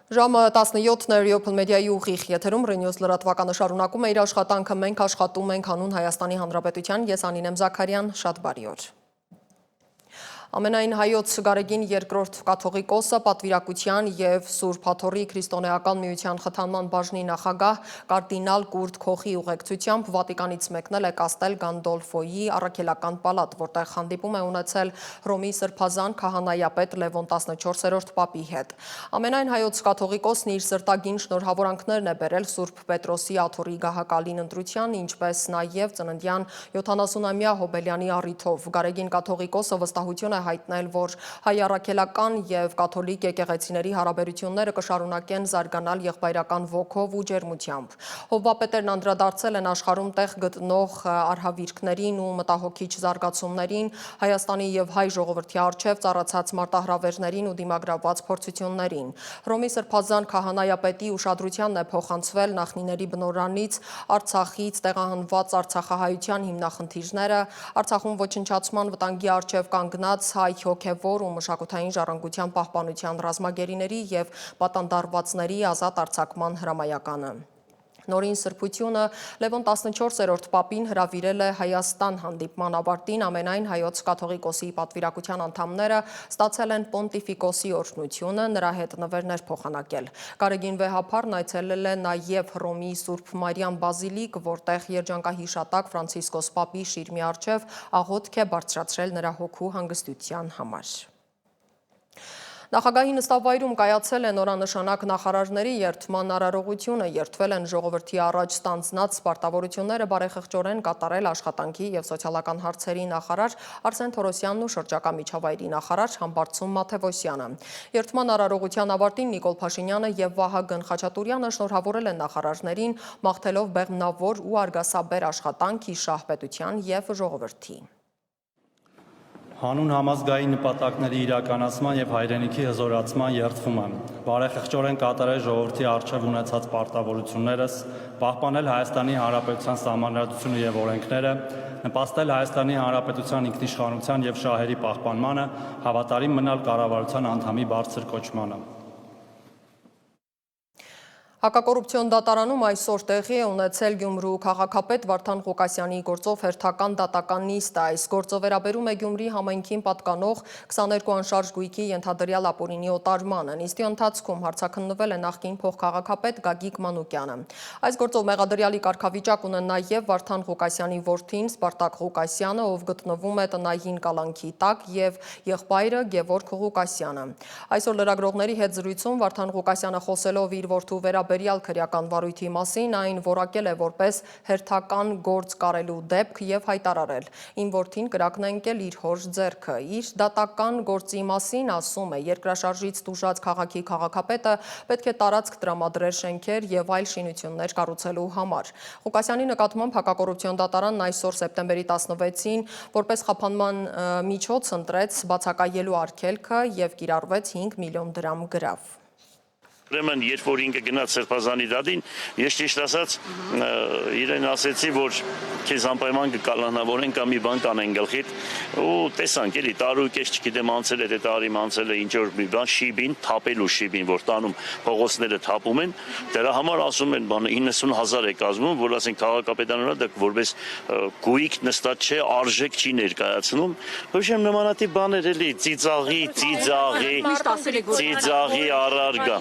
Ժամը 17-ն Open Media-ի ուղիղ եթերում Renews լրատվականը շարունակում է իր աշխատանքը, մենք աշխատում ենք հանուն Հայաստանի Հանրապետության, ես Անինեմ Զաքարյան, շատ բարի օր։ Ամենայն հայոց Գարեգին երկրորդ կաթողիկոսը պատվիրակության և Սուրբ Աթոռի քրիստոնեական միության խթանման բաժնի նախագահ կարդինալ Կուրտ Քոխի ուղեկցությամբ Վատիկանից մեկնել է Կաստել Գանդոլֆոյի առաքելական պալատ, որտեղ հանդիպում է ունեցել Հռոմի Սրբազան քահանայապետ Լևոն 14-րդ պապի հետ։ Ամենայն հայոց կաթողիկոսն իր սրտագին շնորհավորանքներն է բերել Սուրբ Պետրոսի Աթոռի գահակալին ընտրության, ինչպես նաև ծննդյան 70-ամյա Հոբելյանի առիթով։ Գարեգին կաթողիկոսը վստահություն է հայտնել, որ հայ առաքելական և կաթոլիկ եկեղեցիների հարաբերությունները կշարունակեն զարգանալ եղբայրական ոգով ու ջերմությամբ։ Հովվապետերն անդրադարձել են աշխարհում տեղ գտնող արհավիրքներին ու մտահոգիչ զարգացումներին, Հայաստանի և հայ ժողովրդի առջև ծառացած մարտահրավերներին ու դիմագրաված փորձություններին։ Հռոմի Սրբազան քահանայապետի ուշադրությանն է փոխանցվել նախնիների բնօրանից Արցախից տեղահանված արցախահայության հիմնախնդիրները, Արցախում ոչնչացման վտանգի առջև կանգնած հայ հոգևոր ու մշակութային ժառանգության պահպանության ռազմագերիների և պատանդարվածների ազատ արձակման հրամայականը։ Նորին սրբությունը Լևոն 14-րդ պապին հրավիրել է Հայաստան հանդիպման ավարտին ամենայն հայոց կաթողիկոսի պատվիրակության անդամները ստացել են պոնտիֆիկոսի օրհնությունը, նրա հետ նվերներ փոխանակել։ Գարեգին վեհափառն այցելել է նաև Հռոմի Սուրբ Մարիամ բազիլիկ, որտեղ երջանկահիշատակ Ֆրանցիսկոս պապի շիրմի առջև աղոթք է բարձրացրել նրա հոգու հանգստության համար։ Նախագահի նստավայրում կայացել է նորանշանակ նախարարների երդման արարողությունը, երդվել են ժողովրդի առաջ ստանձնած պարտավորությունները բարեխղճորեն կատարել աշխատանքի և սոցիալական հարցերի նախարար Արսեն Թորոսյանն ու շրջակա միջավայրի նախարար Համբարձում Մաթևոսյանը։ Երդման արարողության ավարտին Նիկոլ Փաշինյանը և Վահագն Խաչատուրյանը շնորհավորել են նախարարներին, մաղթելով բեղմնավոր ու արգասաբեր աշխատանք ի շահ պետության և ժողովրդի։ Հանուն համազգային նպատակների իրականացման և հայրենիքի հզորացման երդվում եմ բարեխղճորեն կատարել ժողովրդի առջև ունեցած պարտավորություններս, պահպանել Հայաստանի Հանրապետության սահմանադրությունը և օրենքները, նպաստել Հայաստանի Հանրապետության ինքնիշխանության և շահերի պահպանմանը, հավատարիմ մնալ կառավարության անդամի բարձր կոչմանը։ Հակակոռուպցիոն դատարանում այսօր տեղի է ունեցել Գյումրու քաղաքապետ Վարդան Ղուկասյանի գործով հերթական դատական նիստը։ Այս գործը վերաբերում է Գյումրի համայնքին պատկանող 22 անշարժ գույքի ենթադրյալ ապօրինի օտարմանը։ Նիստի ընթացքում հարցաքննվել է նախկին փոխքաղաքապետ Գագիկ Մանուկյանը։ Այս գործով մեղադրյալի կարգավիճակ ունեն նաև Վարդան Ղուկասյանի որդին Սպարտակ Ղուկասյանը, ով գտնվում է տնային կալանքի տակ, և եղբայրը Գևորգ Ղուկասյանը։ Այսօր լրագրողների հետ զրույցում Վարդան Ղուկասյանը խոսելով իր որդու վերաբերյալ քրեական վարույթի մասին այն որակել է որպես հերթական գործ կարելու դեպք և հայտարարել. Իմ որդին կրակն է ընկել իր հոր ձեռքը։ Իր դատական գործի մասին ասում է. երկրաշարժից տուժած քաղաքի քաղաքապետը պետք է տարածք տրամադրեր շենքեր և այլ շինություններ կառուցելու համար։ Ղուկասյանի նկատմամբ հակակոռուպցիոն դատարանն այսօր սեպտեմբերի 16-ին որպես խափանման միջոց ընտրեց բացակայելու արգելքը և կիրառվեց 5 միլիոն դրամ գրավ։ Ուրեմն, երբ որ ինքը գնաց Սրբազանի դատին, ես ճիշտ ասած իրեն ասեցի, որ քեզ անպայման կկալանավորեն կամ մի բան կանեն գլխիդ, ու տեսանք, էլի տարուկես չգիտեմ անցել է, թե տարիմ անցել է ինչ որ մի բան, շիբին, թափելու շիբին, որ տանում փողոցները թափում են, դրա համար ասում են, բանը 90,000 է կազմում, որ ասենք քաղաքապետարանը դա որպես գույք նստած չէ, արժեք չի ներկայացնում, ոչ նմանատիպ բաներ էլի, ծիծաղի առարգա։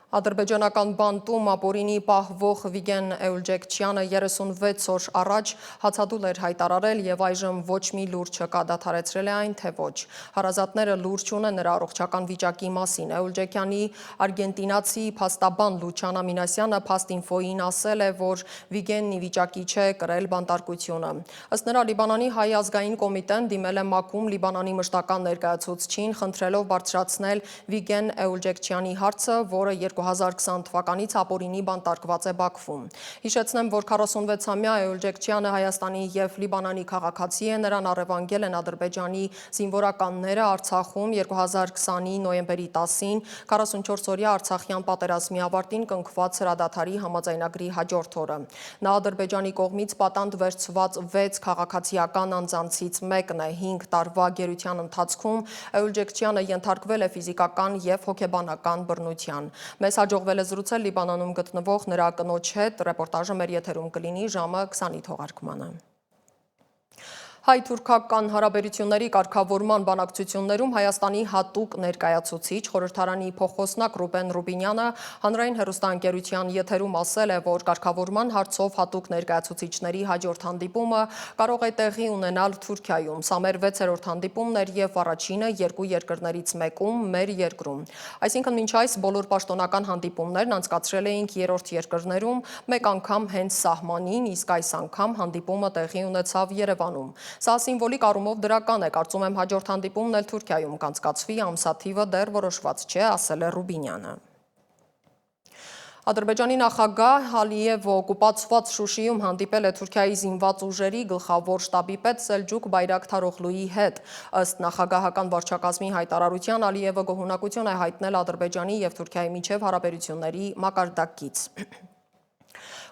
Ադրբեջանական բանտում ապօրինի պահվող Վիգեն Էուլջեկչյանը 36 օր առաջ հացադուլ էր հայտարարել և այժմ ոչ մի լուր չկա, դադարեցրել է այն, թե ոչ։ Հարազատները լուր չունեն նրա առողջական վիճակի մասին։ Էուլջեկյանի արգենտինացի փաստաբան Լուչանա Մինասյանը Փաստինֆոյին ասել է, որ Վիգենն ի վիճակի չէ կրել բանտարկությունը։ Ըստ նրա, Լիբանանի հայ ազգային կոմիտեն դիմել է ՄԱԿ-ում Լիբանանի մշտական ներկայացուցչին, խնդրելով բարձրացնել Վիգեն Էուլջեկչյանի հարցը, որը 2020 թվականից ապօրինի բանտարկված է Բաքվում։ Հիշեցնեմ, որ 46-ամյա Էոլ Ջեքչյանը Հայաստանի և Լիբանանի քաղաքացի է, նրան առևանգել են Ադրբեջանի զինվորականները Արցախում 2020-ի նոյեմբերի 10-ին 44-օրյա Արցախյան պատերազմի ավարտին կնքված հրադադարի համաձայնագրի հաջորդ օրը։ Նա Ադրբեջանի կողմից պատանդ վերցված 6 քաղաքացիական անձանցից մեկն է։ 5 տարվա գերության ընթացքում Էոլ Ջեքչյանը ենթարկվել է ֆիզիկական և հոգեբանական բռնության։ Մեզ հաջողվել է զրուցել Լիբանանում գտնվող նրա կնոջ հետ, ռեպորտաժը մեր եթերում կլինի ժամը 20-ի թողարկմանը։ Հայ-թուրքական հարաբերությունների կարգավորման բանակցություններում Հայաստանի հատուկ ներկայացուցիչ խորհրդարանի փոխխոսնակ Ռուբեն Ռուբինյանը հանրային հեռուստաընկերության եթերում ասել է, որ կարգավորման հարցով հատուկ ներկայացուցիչների հաջորդ հանդիպումը կարող է տեղի ունենալ Թուրքիայում։ Սա մեր 6-րդ հանդիպումն էր և առաջինը երկու երկրներից մեկում, մեր երկրում։ Այսինքն մինչ այս բոլոր պաշտոնական հանդիպումներն անցկացրել էինք երրորդ երկրներում, մեկ անգամ հենց սահմանին, իսկ այս անգամ հանդիպումը տեղի ունեցավ Երևանում։ Սա սիմվոլիկ առումով դրական է, կարծում եմ հաջորդ հանդիպումն էլ Թուրքիայում կանցկացվի, ամսաթիվը դեռ որոշված չէ, ասել է Ռուբինյանը։ Ադրբեջանի նախագահ Ալիևը օկուպացված Շուշիում հանդիպել է Թուրքիայի զինված ուժերի գլխավոր շտաբի պետ Սելջուկ Բայրակթարօղլուի հետ։ Ըստ նախագահական վարչակազմի հայտարարության Ալիևը գոհունակություն է հայտնել Ադրբեջանի և Թուրքիայի միջև հարաբերությունների մակարդակից։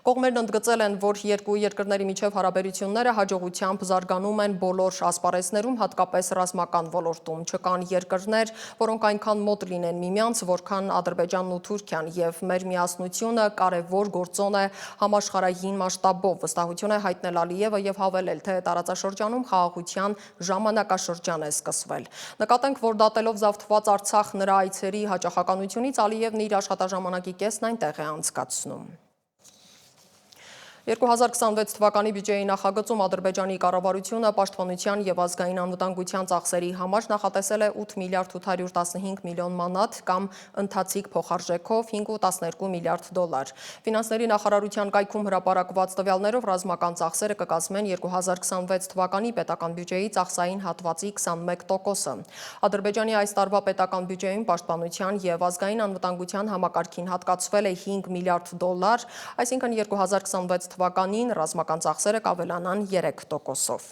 Կողմերն ընդգծել են, որ երկու երկրների միջև հարաբերությունները հաջողությամբ զարգանում են բոլոր ասպարեզներում, հատկապես ռազմական ոլորտում։ Չկան երկրներ, որոնք այնքան մոտ լինեն միմյանց, որքան Ադրբեջանն ու Թուրքիան, և մեր միասնությունը կարևոր գործոն է համաշխարհային մասշտաբով, վստահություն է հայտնել Ալիևը և հավելել, թե տարածաշրջանում խաղաղության ժամանակաշրջան է սկսվել։ Նկատենք, որ դատելով զավթված Արցախ նրա այցերի հաճախականությունից Ալիևն իր աշխատաժամանակի կեսն այնտեղ է անցկացնում։ 2026 թվականի բյուջեի նախագծում Ադրբեջանի կառավարությունը պաշտպանության և ազգային անվտանգության ծախսերի համար նախատեսել է 8 միլիարդ 815 միլիոն մանատ կամ ընթացիկ փոխարժեքով 5.12 միլիարդ դոլար։ Ֆինանսների նախարարության կայքում հրապարակված տվյալներով ռազմական ծախսերը կկազմեն 2026 թվականի պետական բյուջեի ծախսային հատվածի 21%-ը։ Ադրբեջանի այս տարվա պետական բյուջեում պաշտպանության և ազգային անվտանգության համակարգին հատկացվել է 5 միլիարդ դոլար, այսինքն 2026 թվականին ռազմական ծախսերը կավելանան 3%-ով։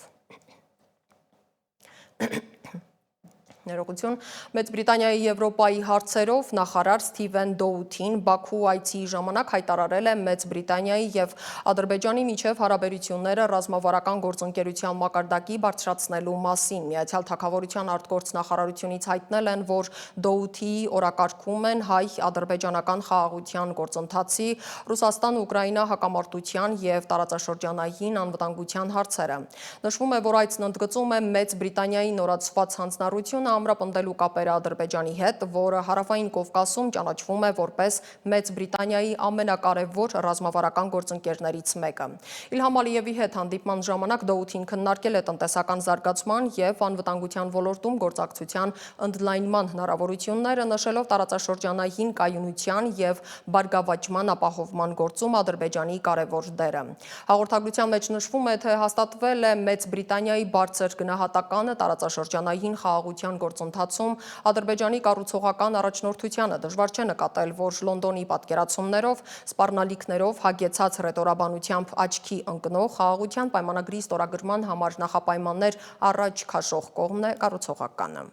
Ներողություն, Մեծ Բրիտանիայի Եվրոպայի հարցերով նախարար Սթիվեն Դոութին Բաքու այցի ժամանակ հայտարարել է Մեծ Բրիտանիայի և Ադրբեջանի միջև հարաբերությունները ռազմավարական գործընկերության մակարդակի բարձրացնելու մասին։ Միացյալ Թագավորության արտգործնախարարությունից հայտնել են, որ Դոութիի օրակարգում են հայ-ադրբեջանական խաղաղության գործընթացի, Ռուսաստան-Ուկրաինա հակամարտության և տարածաշրջանային անվտանգության հարցերը։ Նշվում է, որ այցն ընդգծում է Մեծ Բրիտանիայի նորացված հանձնառությունը ամրապնդելու կապերը Ադրբեջանի հետ, որը Հարավային Կովկասում ճանաչվում է որպես Մեծ Բրիտանիայի ամենակարևոր ռազմավարական գործընկերներից մեկը։ Իլհամ Ալիևի հետ հանդիպման ժամանակ Դոութին քննարկել է տնտեսական զարգացման և անվտանգության ոլորտում գործակցության ընդլայնման հնարավորությունները, նշելով տարածաշրջանային կայունության և բարգավաճման ապահովման գործում Ադրբեջանի կարևոր դերը։ Հաղորդագրության մեջ նշվում է, թե հաստատվել է Մեծ Բրիտանիայի բարձր գնահատականը տարածաշրջանային խաղաղության գործընթացում Ադրբեջանի կառուցողական առաջնորդությանը։ Դժվար չէ նկատել, որ Լոնդոնի պատկերացումներով, սպառնալիքներով, հագեցած հռետորաբանությամբ աչքի ընկնող խաղաղության պայմանագրի ստորագրման համար նախապայմաններ առաջ քաշող կողմն է կառուցողականը։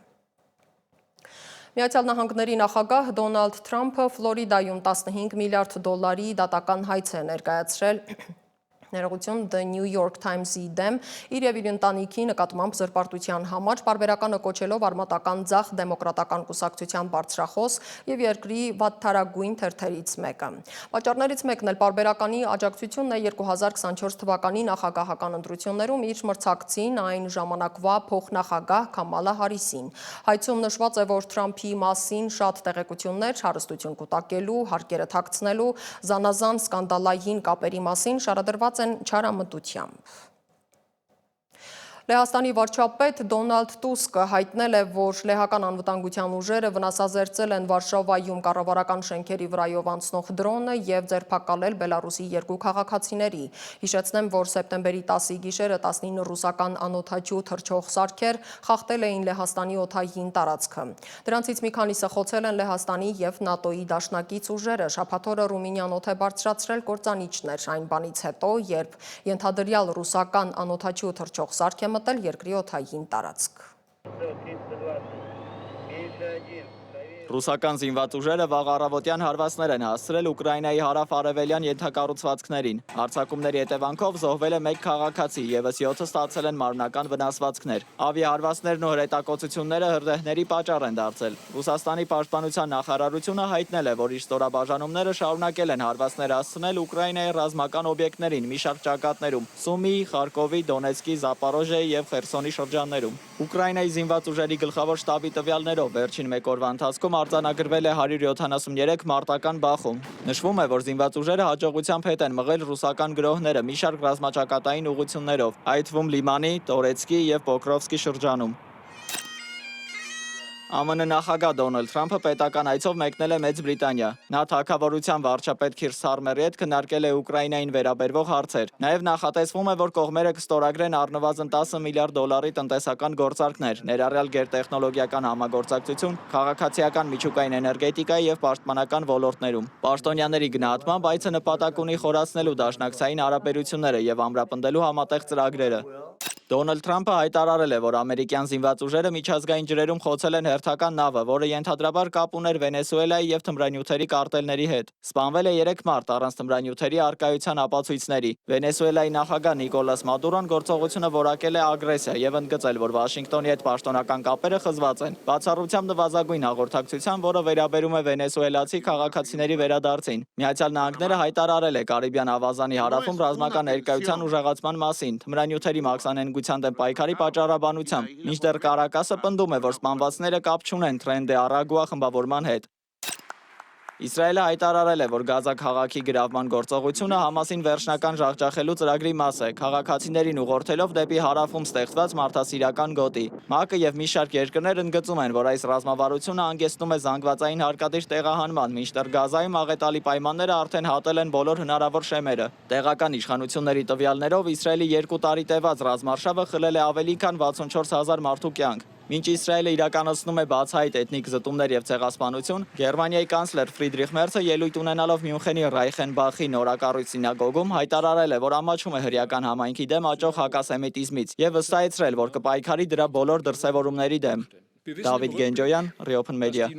Միացյալ Նահանգների նախագահ Դոնալդ Թրամփը Ֆլորիդայում 15 միլիարդ դոլարի դատական հայց է ներկայացրել The New York Times-ի դեմ իր և իր ընտանիքի նկատմամբ զրպարտության համար, պարբերականը կոչելով արմատական ձախ դեմոկրատական կուսակցության բարձրախոս և երկրի վատթարագույն թերթերից մեկը։ Պատճառներից մեկն էլ պարբերականի աջակցությունն է 2024 թվականի նախագահական ընտրություններում իր մրցակցին, այն ժամանակվա փոխնախագահ Քամալա Հարիսին։ Հայցում նշված է, որ Թրամփի մասին շատ տեղեկություններ հարստություն կուտակելու, հարկերը թաքցնելու, զանազան սկանդալային կապերի մասին շարադրված են չարամտությամբ։ Լեհաստանի վարչապետ Դոնալդ Տուսկը հայտնել է, որ լեհական անվտանգության ուժերը վնասազերծել են Վարշավայում կառավարական շենքերի վրայով անցնող դրոնը եւ ձերբակալել Բելարուսի 2 քաղաքացիների։ Հիշեցնեմ, որ սեպտեմբերի 10-ի գիշերը 19 ռուսական անօդաչու թռչող սարքեր խախտել էին Լեհաստանի օդային տարածքը։ Դրանցից մի քանիսը խոցել են Լեհաստանի եւ ՆԱՏՕ-ի դաշնակից ուժերը։ Շաբաթ օրը Ռումինիան օդ է բարձրացրել կործանիչներ այն բանից հետո, երբ ենթադրյալ ռուսական անօդաչու թռչող սարք է մտել երկրի օդային տարածք։ Ռուսական զինված ուժերը վաղ առավոտյան հարվածներ են հասցրել Ուկրաինայի հարավ-արևելյան ենթակառուցվածքներին։ Հարձակումների հետևանքով զոհվել է 1 քաղաքացի, եւս 7-ը ստացել են մարմնական վնասվածքներ։ Ավիահարվածներն ու հրետակոծությունները հրդեհների պատճառ են դարձել։ Ռուսաստանի պաշտպանության նախարարությունը հայտնել է, որ իր ստորաբաժանումները շարունակել են հարվածներ հասցնել Ուկրաինայի ռազմական օբյեկտներին մի շարք ճակատներում՝ Սումիի, Խարկովի, Դոնեցկի, Զապորոժիայի եւ Խերսոնի շրջաններում։ Ուկրաինայի զինված ուժերի գլխավոր շտաբի տվյալներով վերջին 1 օրվա ընթացքում արձանագրվել է 173 մարտական բախում։ Նշվում է, որ զինված ուժերը հաջողությամբ հետ են մղել ռուսական գրոհները մի շարք ռազմաճակատային ուղղություններով, այդ թվում Լիմանի, Տորեցկի եւ Պոկրովսկի շրջանում։ ԱՄՆ նախագահ Դոնալդ Թրամփը պետական այցով մեկնել է Մեծ Բրիտանիա։ Նա թագավորության վարչապետ Քիր Սթարմերի հետ քննարկել է Ուկրաինային վերաբերող հարցեր։ Նաև նախատեսվում է, որ կողմերը կստորագրեն առնվազն $10 միլիարդ տնտեսական գործարքներ, ներառյալ գերտեխնոլոգիական համագործակցություն, քաղաքացիական միջուկային էներգետիկայի եւ պաշտպանական ոլորտներում։ Պաշտոնյաների գնահատմամբ այցը նպատակ ունի խորացնելու դաշնակցային հարաբերությունները եւ ամրապնդելու համատեղ ծրագրերը։ Դոնալդ Թրամփը հայտարարել է, որ ամերիկյան զինված ուժերը միջազգային ջրերում խոցել են հերթական նավը, որը ենթադրաբար կապ ուներ Վենեսուելայի եւ թմրանյութերի կարտելների հետ։ Սպանվել է 3 մարդ առանց թմրանյութերի առկայության ապացույցների։ Վենեսուելայի նախագահ Նիկոլաս Մադուրոն գործողությունը որակել է ագրեսիա եւ ընդգծել, որ Վաշինգտոնի հետ պաշտոնական կապերը խզված են։ Բացառությամբ նվազագույն հաղորդակցության, որը վերաբերում է վենեսուելացի քաղաքացիների վերադարձին։ Միացյալ Նահանգները հայտարարել է Կարիբյան ավազանի հարավում ռազմական ներկայության ուժեղացման մասին, թմրանյութերի մաքսանենգության դեմ պայքարի պատճառաբանությամբ, մինչդեռ Կարակասը պնդում է, որ սպանվածները կապ չունեն Թրեն դե Արագուա խմբավորման հետ։ Իսրայելը հայտարարել է, որ Գազա քաղաքի գրավման գործողությունը Համասին վերջնական ջախջախելու ծրագրի մաս է, քաղաքացիներին ուղղորդելով դեպի հարավում ստեղծված մարդասիրական գոտի։ ՄԱԿ-ը եւ մի շարք երկրներ ընդգծում են, որ այս ռազմավարությունը հանգեցնում է զանգվածային հարկադիր տեղահանման, մինչդեռ Գազայում աղետալի պայմանները արդեն հատել են բոլոր հնարավոր շեմերը։ Տեղական իշխանությունների տվյալներով Իսրայելի 2 տարի տևած ռազմարշավը խլել է ավելի քան 64000 մարդու կյանք։ Մինչ Իսրայելը իրականացնում է բացահայտ էթնիկ զտումներ եւ ցեղասպանություն, Գերմանիայի կանցլեր Ֆրիդրիխ Մերցը ելույթ ունենալով Մյունխենի Ռայխենբախի նորակառույց սինագոգում հայտարարել է, որ ամաչում է հրեական համայնքի դեմ աճող հակասեմիտիզմից եւ վստահեցրել, որ կպայքարի դրա բոլոր դրսեւորումների դեմ։ Դավիթ Գենջոյան, Reopen Media։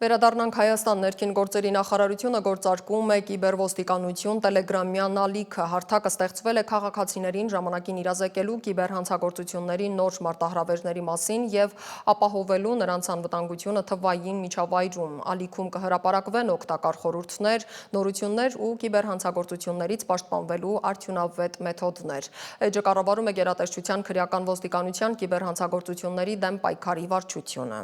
Վերադառնանք Հայաստան, ներքին գործերի նախարարությունը գործարկում է կիբերոստիկանություն տելեգրամյան ալիքը։ Հարթակը ստեղծվել է քաղաքացիներին ժամանակին իրազեկելու կիբերհանցագործությունների նոր մարտահրավերների մասին եւ ապահովելու նրանց անվտանգությունը թվային միջավայրում։ Ալիքում կհրապարակվեն օգտակար խորհուրդներ, նորություններ ու կիբերհանցագործություններից պաշտպանվելու արդյունավետ մեթոդներ։ Էջը կառավարում է գերատեսչության քրեական ոստիկանության կիբերհանցագործությունների դեմ պայքարի վարչությունը։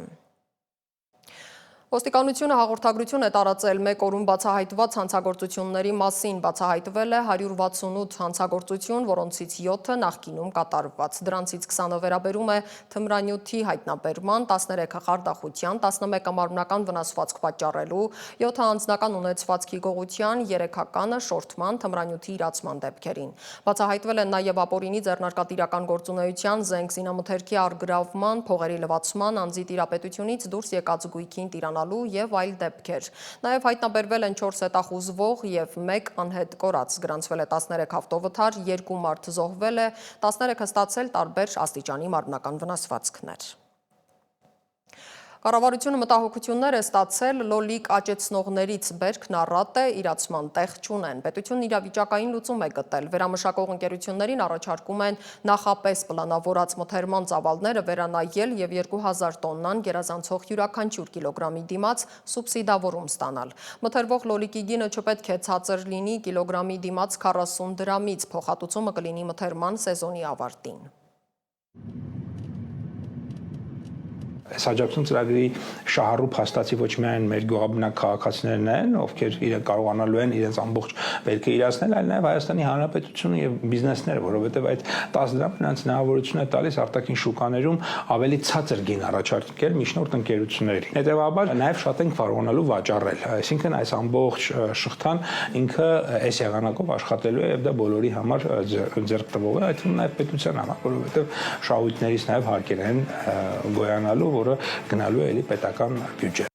Ոստիկանությունը հաղորդագրություն է տարածել 1 օրում բացահայտված հանցագործությունների մասին, բացահայտվել է 168 հանցագործություն, որոնցից 7-ը նախկինում կատարված։ Դրանցից 20-ը վերաբերում է թմրանյութի հայտնաբերման, 13-ը խարդախության, 11-ը մարմնական վնասվածք պատճառելու, 7-ը անձնական ունեցվածքի գողության, 3-ականը շորթման, թմրանյութի իրացման դեպքերին։ Բացահայտվել են նաև ապօրինի ձեռնարկատիրական գործունեության, զենք զինամթերքի առգրավման, փողերի լվացման, անձի տիրապետությունից դուրս եկած գույքին տիրանալու եւ այլ դեպքեր։ Նաեւ հայտնաբերվել են 4 հետախուզվող եւ 1 անհետ կորած, գրանցվել է 13 ավտովթար, 2 մարդ զոհվել է, 13-ը ստացել տարբեր աստիճանի մարմնական վնասվածքներ։ Կառավարությունը մտահոգություններ է ստացել լոլիկ աճեցնողներից, բերքն առատ է, իրացման տեղ չունեն։ Պետությունն իրավիճակային լուծում է գտել։ Վերամշակող ընկերություններին առաջարկում են նախապես պլանավորած մթերման ծավալները վերանայել եւ 2000 տոննան գերազանցող յուրաքանչյուր կիլոգրամի դիմաց սուբսիդավորում ստանալ։ Մթերվող լոլիկի գինը չպետք է ցածր լինի կիլոգրամի դիմաց 40 դրամից, փոխհատուցումը կլինի մթերման սեզոնի ավարտին։ Այս աջակցություն ծրագրի շահառու փաստացի ոչ միայն մեր գյուղաբնակ քաղաքացիներն են, ովքեր իրենք կարողանալու են իրենց ամբողջ վերքը իրացնել, այլ նաև Հայաստանի Հանրապետությունը եւ բիզնեսները, որովհետեւ այդ 10 դրամ նրանց հնարավորություն է տալիս արտաքին շուկաներում ավելի ցածր գին առաջարկել միջնորդ ընկերություններին։ Հետևաբար նաև շատ են կարողանալու վաճառել, այսինքն այս ամբողջ շղթան ինքը այս եղանակով աշխատելու է եւ դա բոլորի համար ձեռք տվող է, այդ թվում նաև պետության համար, որովհետեւ շահույթներից նաև հարկեր են գոյանալու, որը գնալու է էլի պետական բյուջե։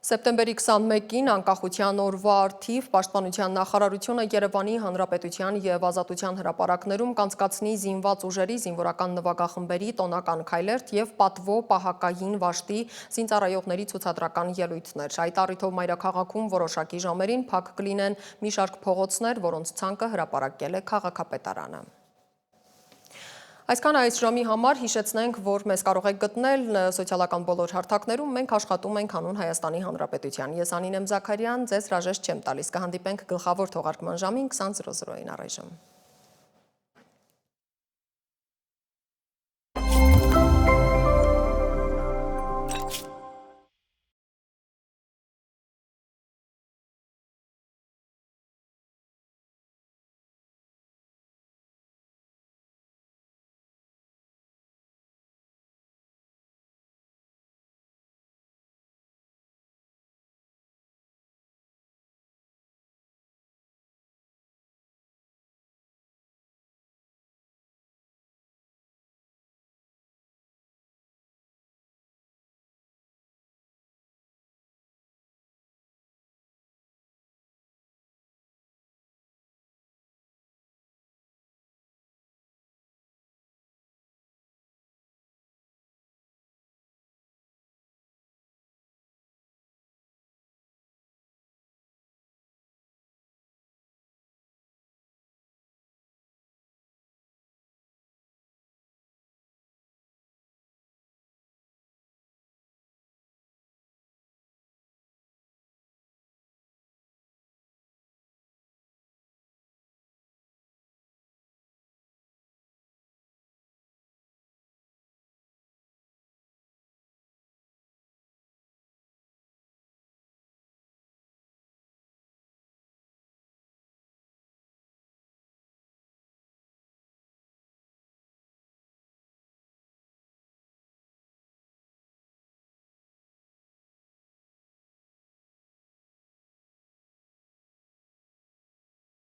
Սեպտեմբերի 21-ին անկախության օրվա առթիվ Պաշտպանության նախարարությունը Երևանի Հանրապետության եւ Ազատության հրապարակներում կանցկացնի զինված ուժերի զինվորական նվագախմբերի տոնական քայլերթ եւ պատվո պահակային վաշտի զինծառայողների ցուցադրական ելույթներ։ Այդ առիթով մայրաքաղաքում որոշակի ժամերին փակ կլինեն մի շարք փողոցներ, որոնց ցանկը հրապարակել է քաղաքապետարանը։ Այսքան այս ժամի համար հիշեցնենք, որ մեզ կարող եք գտնել սոցիալական բոլոր հարթակներում, մենք աշխատում ենք հանուն Հայաստանի Հանրապետության։ Ես Անին եմ Զաքարյան, ձեզ հրաժեշտ չեմ տալիս, կհանդիպենք գլխավոր թողարկման ժամին 20:00-ին առայժմ։